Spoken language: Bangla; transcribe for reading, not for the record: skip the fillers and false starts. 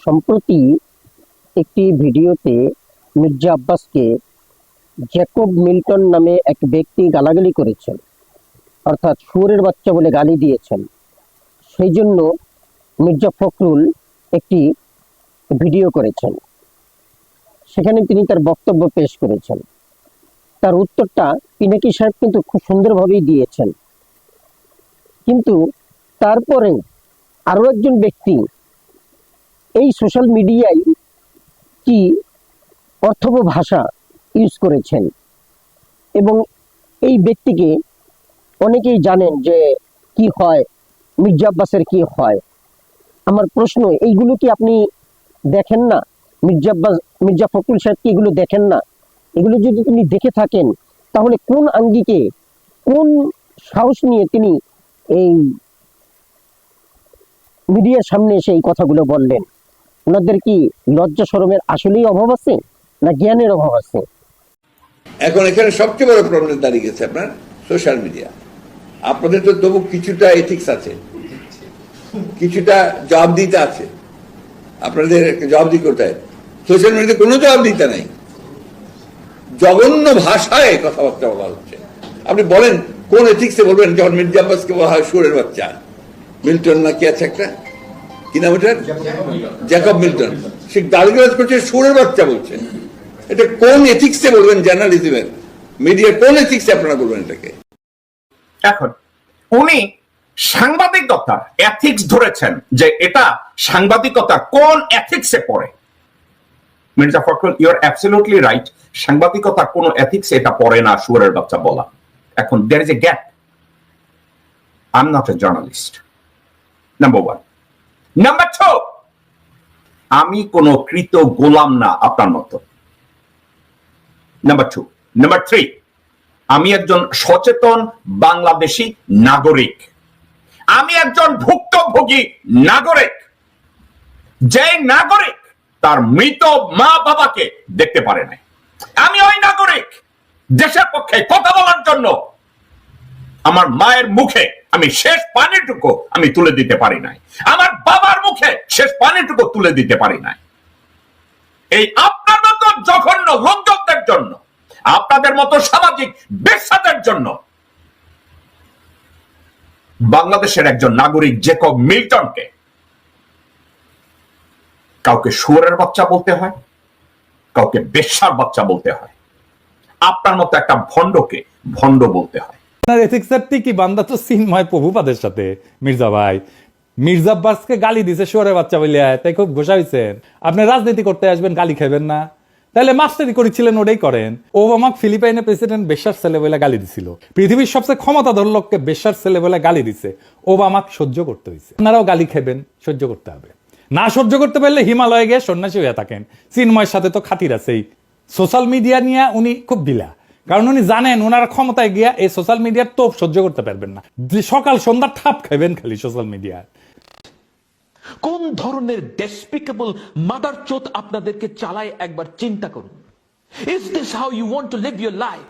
সম্প্রতি একটি ভিডিওতে মির্জা আব্বাসকে জ্যাকব মিল্টন নামে এক ব্যক্তি গালাগালি করেছেন, অর্থাৎ শুয়োরের বাচ্চা বলে গালি দিয়েছেন। সেই জন্য মির্জা ফখরুল একটি ভিডিও করেছেন, সেখানে তিনি তার বক্তব্য পেশ করেছেন। তার উত্তরটা পিনাকি সাহেব কিন্তু খুব সুন্দরভাবেই দিয়েছেন, কিন্তু তারপরে আরো একজন ব্যক্তি এই সোশ্যাল মিডিয়ায় কি অর্থবহ ভাষা ইউজ করেছেন, এবং এই ব্যক্তিকে অনেকেই জানেন যে কি হয়, মির্জা আব্বাসের কি হয়। আমার প্রশ্ন, এইগুলো কি আপনি দেখেন না? মির্জা ফখরুল সাহেব কি এগুলো দেখেন না? এগুলো যদি তিনি দেখে থাকেন, তাহলে কোন আঙ্গিকে, কোন সাহস নিয়ে তিনি এই মিডিয়ার সামনে এসে এই কথাগুলো বললেন? ওনাদের কি লজ্জা শরমের আসলেই অভাব আছে, না জ্ঞানের অভাব আছে? এখন এখানে সবচেয়ে বড় প্রবলেম দাঁড়িয়ে গেছে আপনার সোশ্যাল মিডিয়া। আপনাদের তো তবু কিছুটা এথিক্স আছে, কিছুটা জবাবদিহিতা আছে, আপনাদের জবাবদিহি করতে হয়। সোশ্যাল মিডিয়াতে কোনো জবাবদিহিতা নাই, জঘন্য ভাষায় কথাবার্তা বলা হচ্ছে। আপনি বলেন কোন এথিক্সে বলবেন যখন মির্জা আব্বাসকে বলা হয় শুয়োরের বাচ্চা? মিল্টন না কি আছে একটা, কি নাম ওটার, জ্যাকব মিল্টন, সে গালিগালাজ করছে, শুয়োরের বাচ্চা বলছে। এটা কোন এথিক্সে বলবেন? জার্নালিজমের, মিডিয়ার কোন এথিক্সে আপনারা বলবেন এটাকে? এখন উনি সাংবাদিকতার এথিক্স ধরেছেন যে এটা সাংবাদিকতার কোন এথিক্সে পড়ে। Mirza Fakhrul, you are absolutely right, সাংবাদিকতার কোন এথিক্সে এটা পড়ে না শুয়োরের বাচ্চা বলা। এখন there is a gap. I am not a journalist, number one. Number two, আমি কোন কৃত গোলাম না আপনার মতো। Number two. নাম্বার থ্রি, আমি একজন সচেতন বাংলাদেশী নাগরিক, আমি একজন ভুক্তভোগী নাগরিক, যে নাগরিক তার মৃত মা বাবাকে দেখতে পারে নাই। আমি ওই নাগরিক দেশের পক্ষে কথা বলার জন্য আমার মায়ের মুখে আমি শেষ পানিটুকু আমি তুলে দিতে পারি নাই, আমার বাবার মুখে শেষ পানিটুকু তুলে দিতে পারি নাই। এই আপনার মতো জঘন্য লোকজনদের জন্য, আপনাদের মতো সামাজিক বেশ্যাদের জন্য বাংলাদেশের একজন নাগরিক জ্যাকব মিল্টনকে কাউকে শুয়োরের বাচ্চা বলতে হয়, কাউকে বেশ্যার বাচ্চা বলতে হয়, আপনার মতো একটা ভণ্ডকে ভণ্ড বলতে হয়। কি বান্দা তো চিন্ময় প্রভুপাদের সাথে মির্জা ভাই মির্জা আব্বাসকে গালি দিছে শুয়োরের বাচ্চা বলে, তাই খুব ঘোষা হয়েছেন। আপনি রাজনীতি করতে আসবেন, গালি খাবেন না? তাহলে মাস্টারি করেছিলেন, ওটাই করেন। ওবামা ফিলিপাইনের প্রেসিডেন্ট বেশ্যার ছেলে বলে গালি দিছিল, পৃথিবীর সবচেয়ে ক্ষমতাধর লোককে বেশ্যার ছেলে বলে গালি দিছে, ওবামাকে সহ্য করতে হয়েছে। আপনারাও গালি খাবেন, সহ্য করতে হবে। না সহ্য করতে পারলে হিমালয়ে গিয়ে সন্ন্যাসী হয়ে থাকেন। চিন্ময়ের সাথে তো খাতির আছেই। সোশ্যাল মিডিয়া নিয়ে উনি খুব ঢিলা, কারণ উনি জানেন ওনারা ক্ষমতায় গিয়া এই সোশ্যাল মিডিয়ার তোপ সহ্য করতে পারবেন না। সকাল সন্ধ্যা ঠাপ খাবেন খালি সোশ্যাল মিডিয়ার। কোন ধরনের ডেসপিকেবল মাদারচোদ আপনাদেরকে চালায় একবার চিন্তা করুন। Is this how you want to live your life?